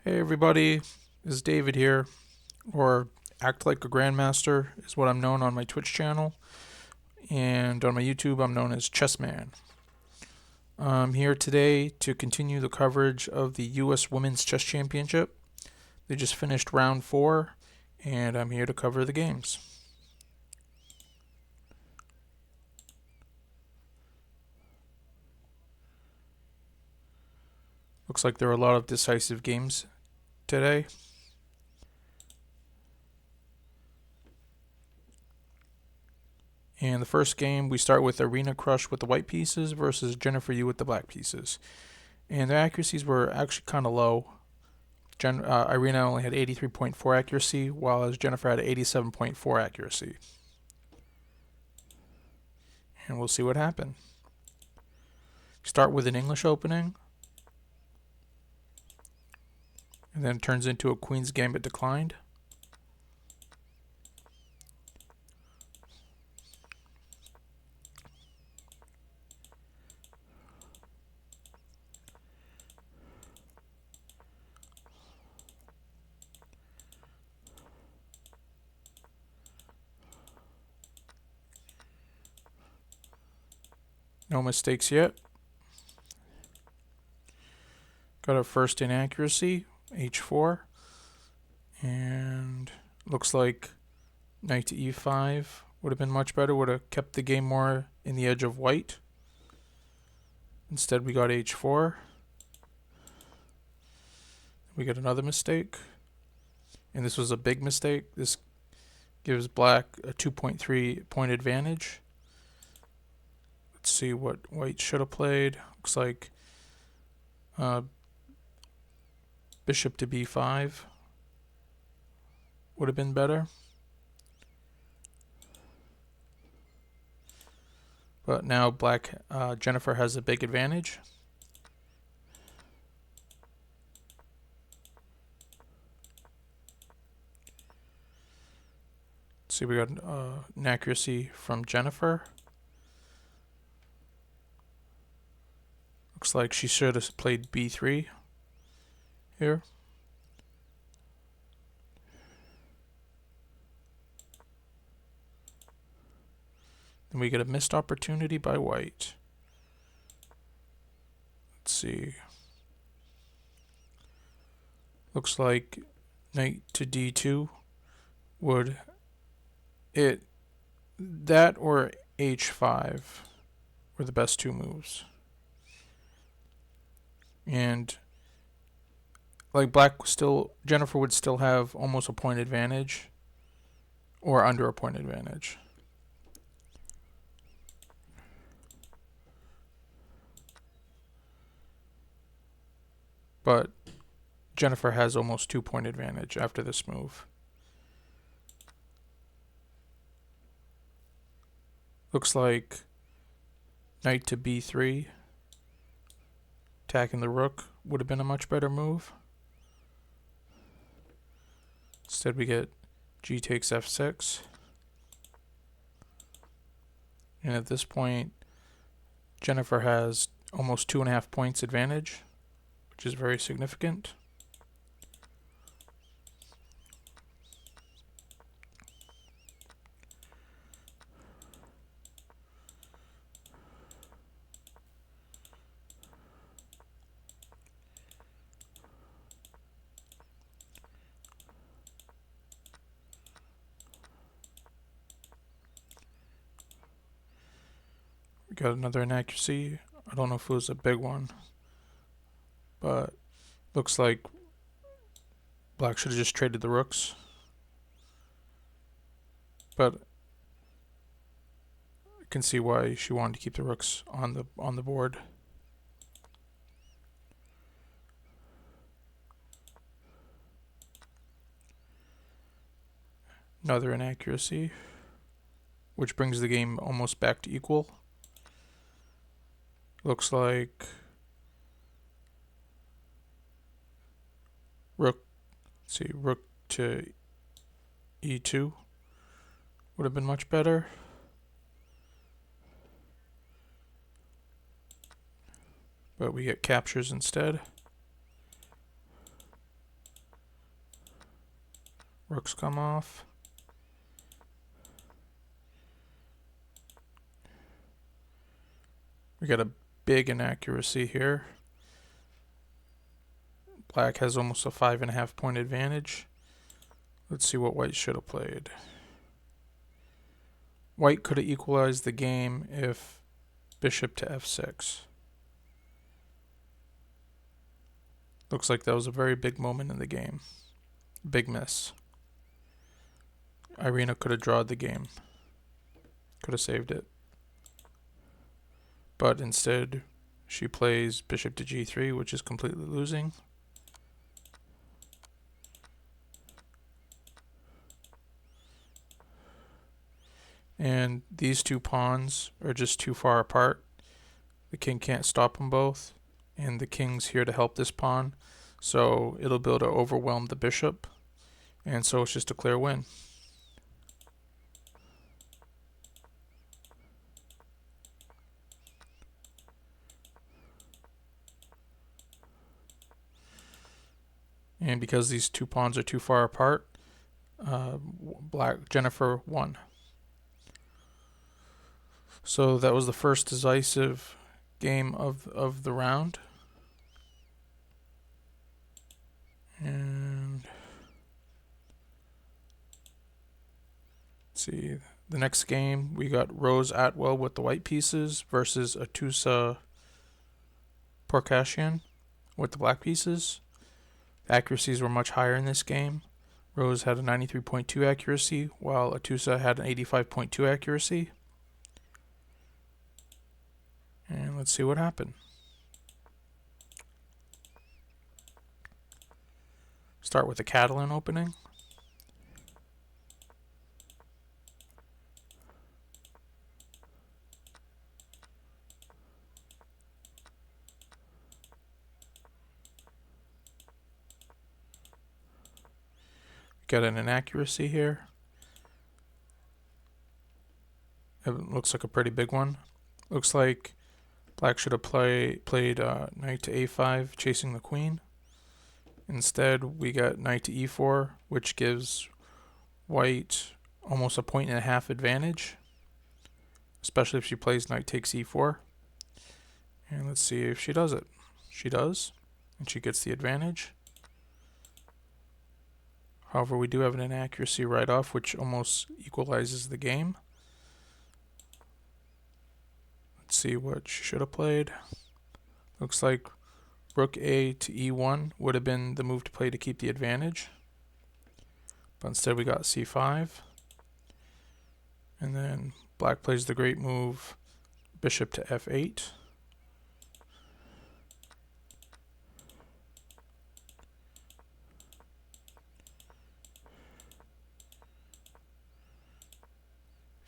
Hey everybody, this is David here, or Act Like a Grandmaster is what I'm known on my Twitch channel, and on my YouTube I'm known as Chessman. I'm here today to continue the coverage of the U.S. Women's Chess Championship. They just finished round 4, and I'm here to cover the games. Looks like there are a lot of decisive games today. And the first game, we start with Irina Krush with the white pieces versus Jennifer Yu with the black pieces. And their accuracies were actually kind of low. Irina only had 83.4 accuracy, while as Jennifer had 87.4 accuracy. And we'll see what happened. Start with an English opening, and then it turns into a Queen's Gambit declined. No mistakes yet. Got our first inaccuracy, h4, and looks like knight to e5 would have been much better, would have kept the game more in the edge of white. Instead we got h4. We got another mistake, and this was a big mistake. This gives black a 2.3 point advantage. Let's see what white should have played. Looks like bishop to b5 would have been better. But now black, Jennifer has a big advantage. Let's see, we got an accuracy from Jennifer. Looks like she should have played b3 here. Then we get a missed opportunity by white. Let's see. Looks like knight to d2 would that or h5 were the best two moves. And like black still, Jennifer would still have almost a point advantage or under a point advantage. But Jennifer has almost 2 point advantage after this move. Looks like knight to b3, attacking the rook, would have been a much better move. Instead we get g takes f6. And at this point, Jennifer has almost 2.5 points advantage, which is very significant. We got another inaccuracy. I don't know if it was a big one, but looks like black should have just traded the rooks. But I can see why she wanted to keep the rooks on the board. Another inaccuracy, which brings the game almost back to equal. Looks like rook to e2 would have been much better. But we get captures instead. Rooks come off. We got a big inaccuracy here. Black has almost a 5.5 point advantage. Let's see what white should have played. White could have equalized the game if bishop to f6. Looks like that was a very big moment in the game. Big miss. Irina could have drawed the game. Could have saved it. But instead, she plays bishop to g3, which is completely losing. And these two pawns are just too far apart. The king can't stop them both, and the king's here to help this pawn, so it'll be able to overwhelm the bishop, and so it's just a clear win. And because these two pawns are too far apart, Jennifer won. So that was the first decisive game of the round. And let's see, the next game we got Rose Atwell with the white pieces versus Atousa Porkashian with the black pieces. The accuracies were much higher in this game. Rose had a 93.2 accuracy, while Atousa had an 85.2 accuracy. And let's see what happened. Start with the Catalan opening. Got an inaccuracy here. It looks like a pretty big one. Looks like black should have played knight to a5, chasing the queen. Instead, we got knight to e4, which gives white almost a 1.5 advantage, especially if she plays knight takes e4. And let's see if she does it. She does, and she gets the advantage. However, we do have an inaccuracy right off, which almost equalizes the game. Let's see what she should have played. Looks like rook a to e1 would have been the move to play to keep the advantage. But instead we got c5. And then black plays the great move bishop to f8.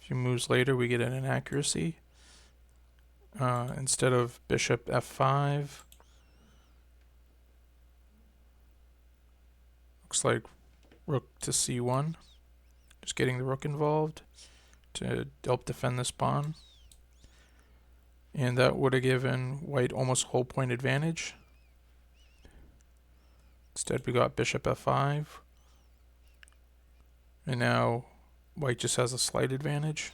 A few moves later we get an inaccuracy. Instead of bishop f5, looks like rook to c1, just getting the rook involved to help defend this pawn. And that would have given white almost a whole point advantage. Instead we got bishop f5, and now white just has a slight advantage.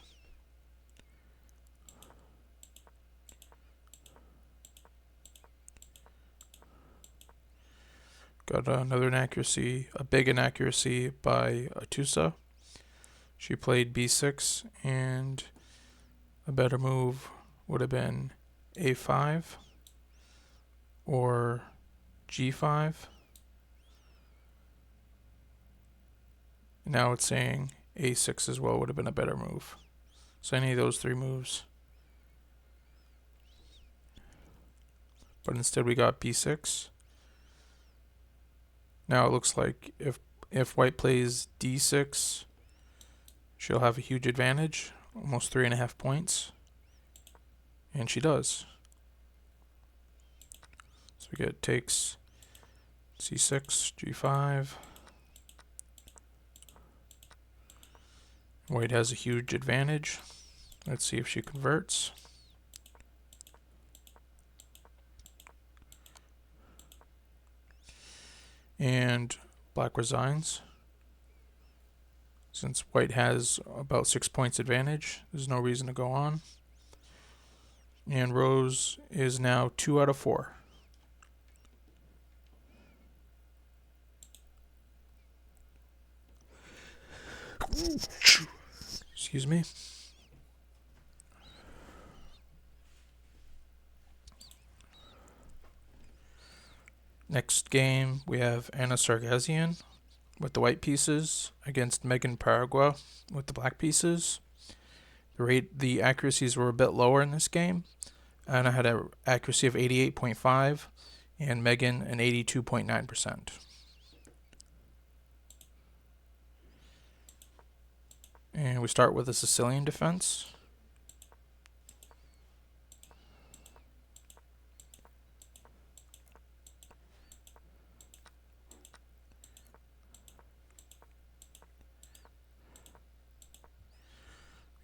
Got another inaccuracy, a big inaccuracy by Atousa. She played b6, and a better move would have been a5 or g5. Now it's saying a6 as well would have been a better move. So any of those three moves. But instead we got b6. Now it looks like if white plays d6, she'll have a huge advantage, almost 3.5 points. And she does. So we get takes c6, g5. White has a huge advantage. Let's see if she converts. And black resigns. Since white has about 6 points advantage, there's no reason to go on. And rose is now 2 out of 4. Excuse me. Next game, we have Anna Sargassian with the white pieces against Megan Paragua with the black pieces. The accuracies were a bit lower in this game. Anna had an accuracy of 88.5 and Megan an 82.9%. And we start with a Sicilian defense.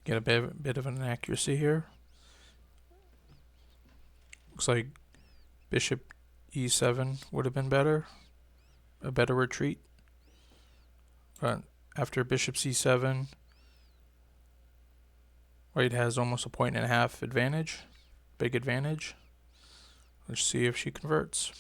Get a bit of an inaccuracy here. Looks like bishop e7 would have been better, a better retreat. But after bishop c7, white has almost a 1.5 advantage, big advantage. Let's see if she converts.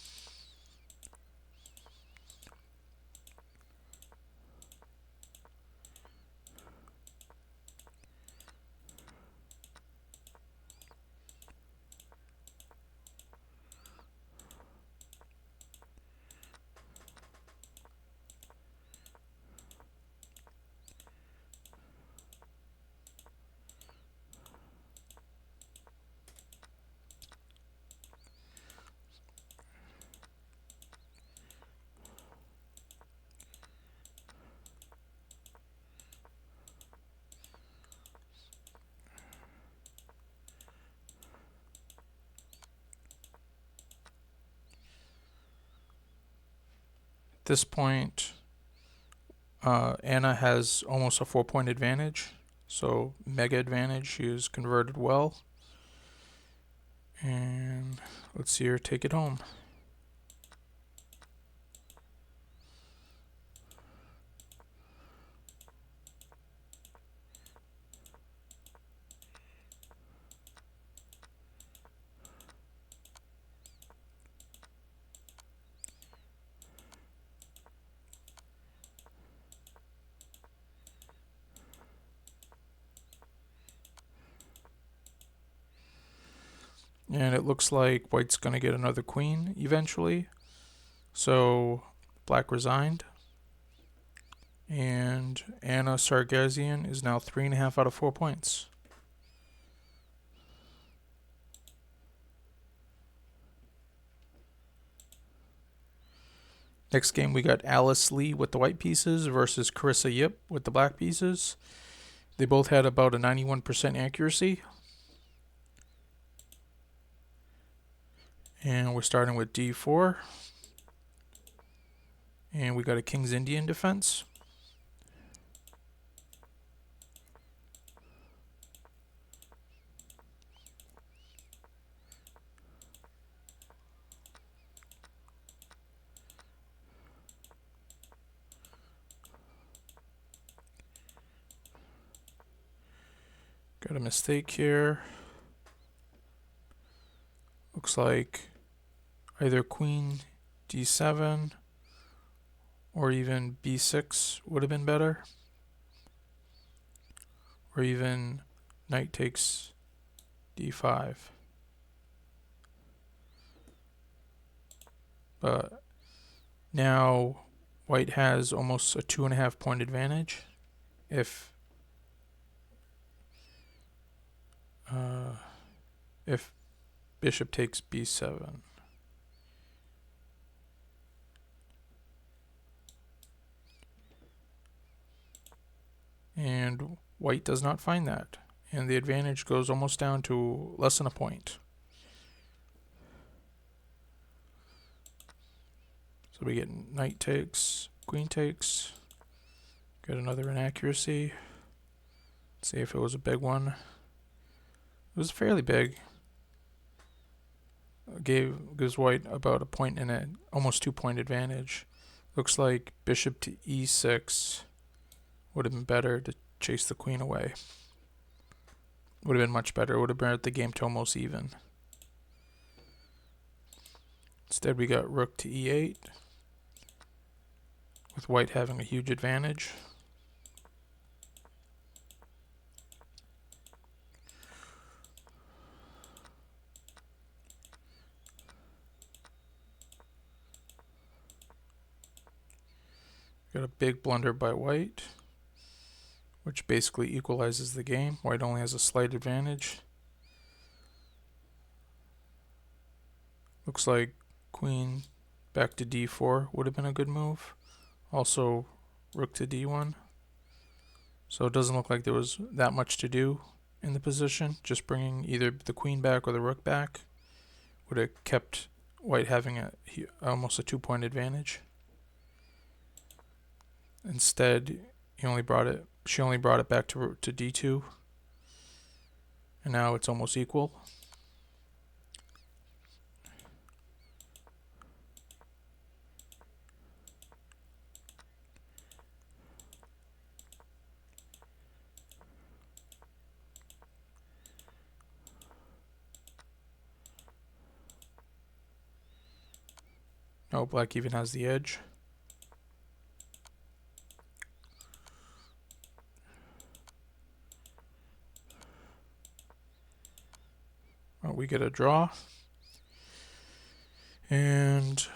At this point, Anna has almost a 4-point advantage, so mega advantage. She is converted well. And let's see her take it home. And it looks like white's going to get another queen eventually. So black resigned. And Anna Sargassian is now 3.5 out of 4 points. Next game, we got Alice Lee with the white pieces versus Carissa Yip with the black pieces. They both had about a 91% accuracy. And we're starting with d4. And we got a King's Indian defense. Got a mistake here. Looks like either queen d7 or even b6 would have been better. Or even knight takes d5. But now white has almost a 2.5 point advantage if bishop takes b7. And white does not find that, and the advantage goes almost down to less than a point. So we get knight takes, queen takes, get another inaccuracy. Let's see if it was a big one. It was fairly big. Gives white about a point and an almost 2 point advantage. Looks like bishop to e6 Would have been better to chase the queen away. Would have been much better. Would have brought the game to almost even. Instead, we got rook to e8, with white having a huge advantage. Got a big blunder by white, which basically equalizes the game. White only has a slight advantage. Looks like queen back to d4 would have been a good move. Also, rook to d1. So it doesn't look like there was that much to do in the position. Just bringing either the queen back or the rook back would have kept white having almost a 2-point advantage. Instead, she only brought it back to d2, and now it's almost equal. Oh, black even has the edge. Oh, we get a draw. And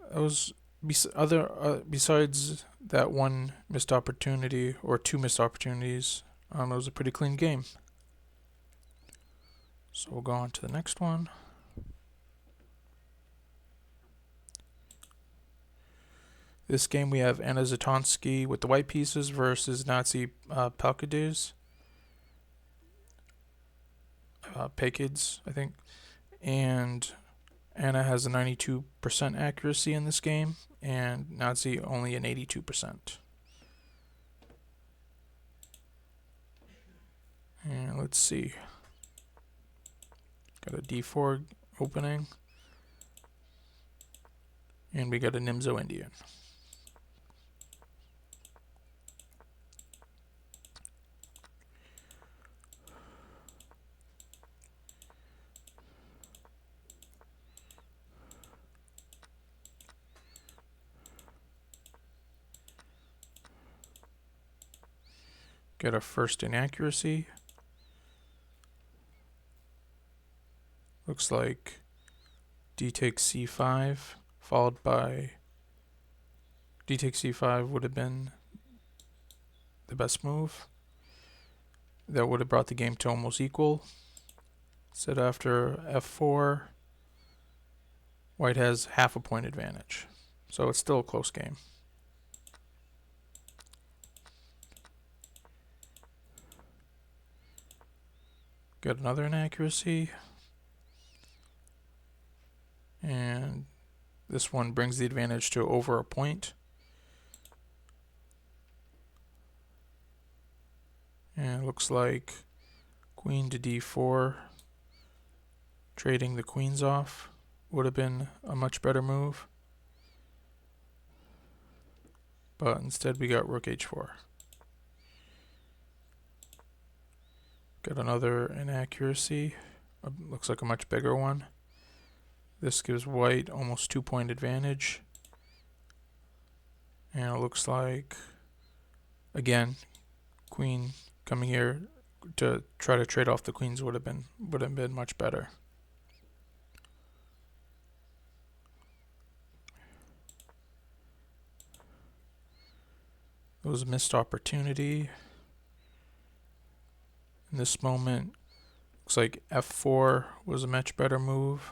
that was besides that one missed opportunity, or two missed opportunities, it was a pretty clean game. So we'll go on to the next one. This game we have Anna Zatonsky with the white pieces versus Nazi Palkaduz. Pakids, I think. And Anna has a 92% accuracy in this game, and Nazi only an 82%. And let's see. Got a d4 opening. And we got a Nimzo Indian. Get a first inaccuracy. Looks like d takes c5, followed by d takes c5 would have been the best move. That would have brought the game to almost equal. Instead, after f4, white has half a point advantage. So it's still a close game. Got another inaccuracy. And this one brings the advantage to over a point. And it looks like queen to d4, trading the queens off, would have been a much better move. But instead we got rook h4. Got another inaccuracy. Looks like a much bigger one. This gives white almost 2-point advantage. And it looks like, again, queen coming here to try to trade off the queens would have been much better. It was a missed opportunity. In this moment, looks like f4 was a much better move.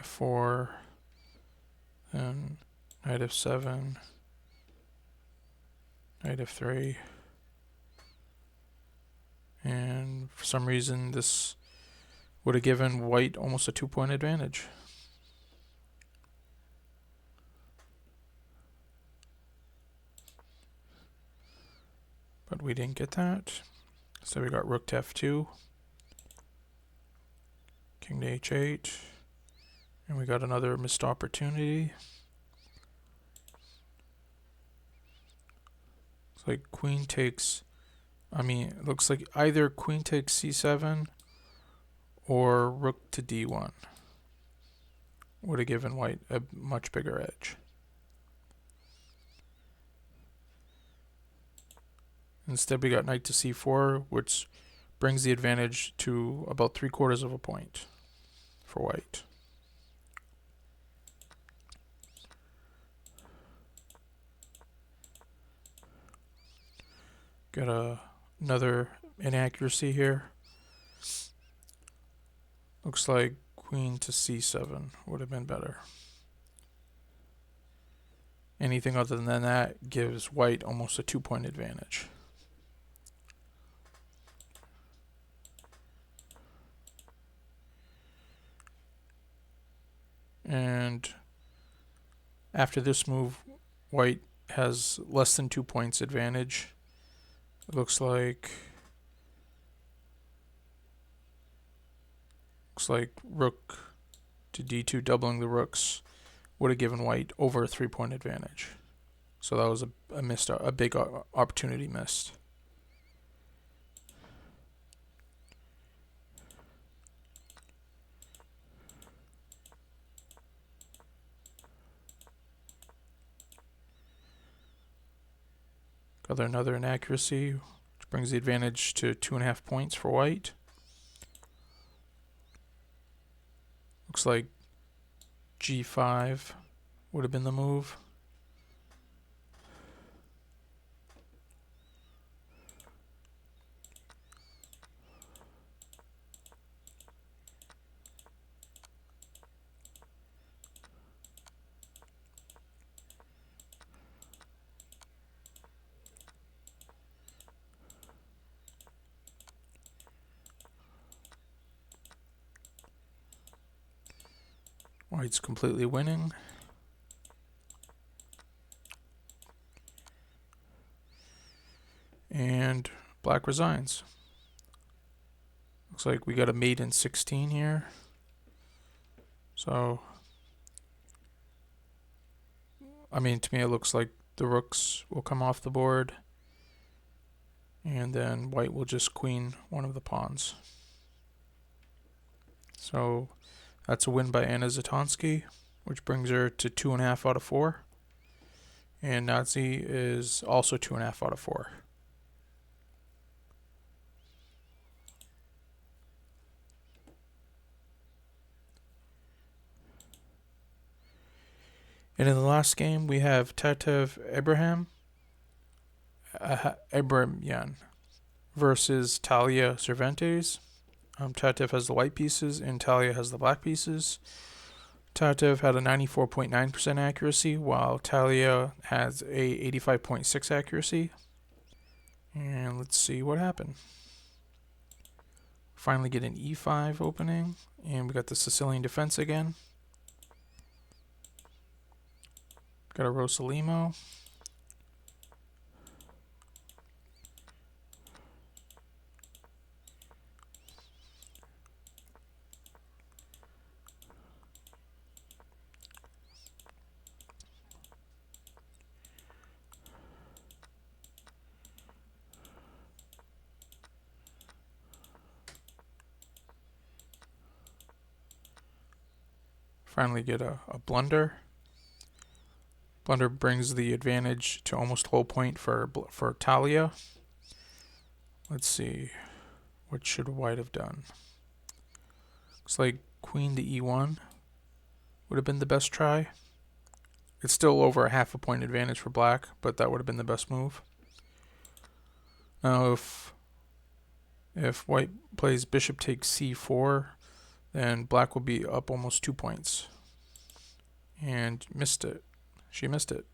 f4, then knight f7, knight f3, and for some reason this would have given white almost a 2-point advantage. But we didn't get that. So we got rook to f2, king to h8, and we got another missed opportunity. It's like queen takes, it looks like either queen takes c7 or rook to d1 would have given white a much bigger edge. Instead, we got knight to c4, which brings the advantage to about 3/4 of a point for white. Got another inaccuracy here. Looks like queen to c7 would have been better. Anything other than that gives white almost a 2-point advantage. And after this move, white has less than 2 points advantage. It looks like rook to d2, doubling the rooks, would have given white over a 3-point advantage. So that was a big opportunity missed. Got another inaccuracy, which brings the advantage to 2.5 points for white. Looks like g5 would have been the move. White's completely winning. And black resigns. Looks like we got a mate in 16 here. So, to me it looks like the rooks will come off the board. And then white will just queen one of the pawns. So that's a win by Anna Zatonsky, which brings her to 2.5 out of 4. And Nazi is also 2.5 out of 4. And in the last game, we have Tatev Abrahamyan versus Talia Cervantes. Tatev has the white pieces and Talia has the black pieces. Tatev had a 94.9% accuracy, while Talia has a 85.6 accuracy. And let's see what happened. Finally get an e5 opening, and we got the Sicilian defense again. Got a Rosalimo. Finally get a blunder. Blunder brings the advantage to almost whole point for Talia. Let's see. What should white have done? Looks like queen to e1 would have been the best try. It's still over a 0.5 point advantage for black, but that would have been the best move. Now if white plays bishop takes c4, then black will be up almost 2 points. And missed it. She missed it.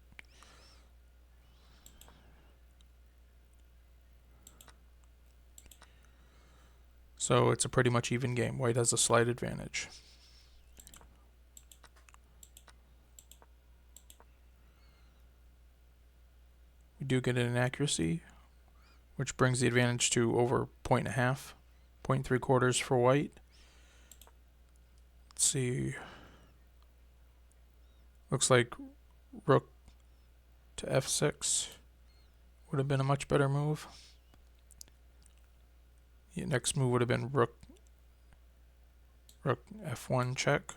So it's a pretty much even game. White has a slight advantage. We do get an inaccuracy, which brings the advantage to over 0.5, 0.75 for white. Let's see. Looks like rook to f6 would have been a much better move. The next move would have been rook f1 check.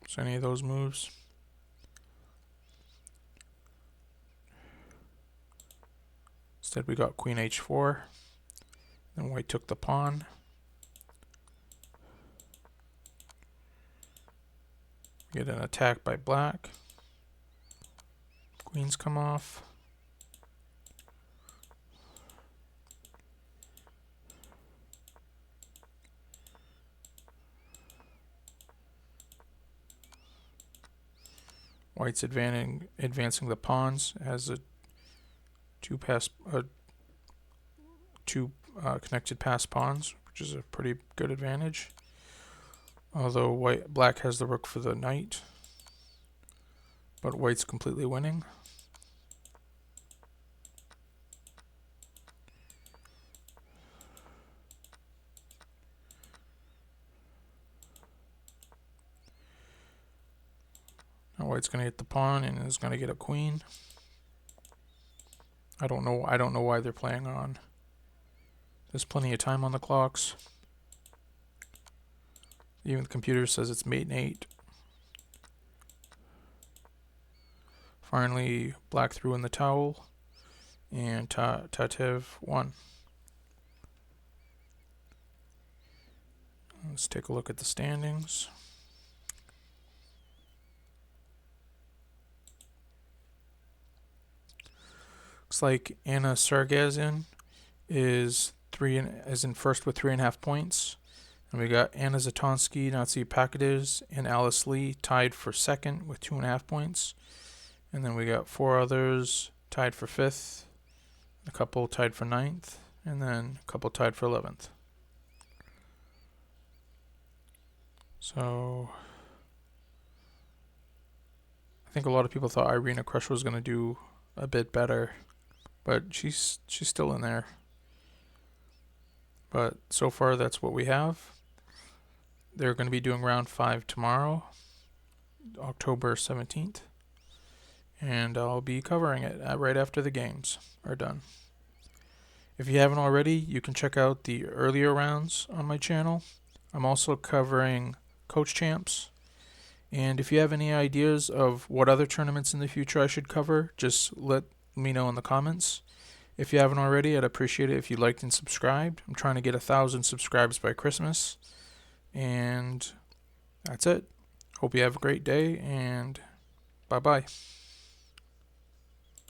So any of those moves. Instead we got queen h4. Then white took the pawn. We get an attack by black. Queens come off. White's advancing the pawns as a two connected pass pawns, which is a pretty good advantage. Although black has the rook for the knight, but white's completely winning. Now white's going to hit the pawn and is going to get a queen. I don't know why they're playing on. There's plenty of time on the clocks. Even the computer says it's mate and 8. Finally, black threw in the towel, and Tatev won. Let's take a look at the standings. Looks like Anna Sargazin is in first with 3.5 points. And we got Anna Zatonsky, Nazi Pakades, and Alice Lee tied for second with 2.5 points. And then we got 4 others tied for 5th, a couple tied for 9th, and then a couple tied for 11th. So I think a lot of people thought Irina Krush was going to do a bit better, but she's still in there. But so far that's what we have. They're going to be doing round 5 tomorrow, October 17th. And I'll be covering it right after the games are done. If you haven't already, you can check out the earlier rounds on my channel. I'm also covering Coach Champs. And if you have any ideas of what other tournaments in the future I should cover, just let me know in the comments. If you haven't already, I'd appreciate it if you liked and subscribed. I'm trying to get 1,000 subscribers by Christmas. And that's it. Hope you have a great day, and bye-bye.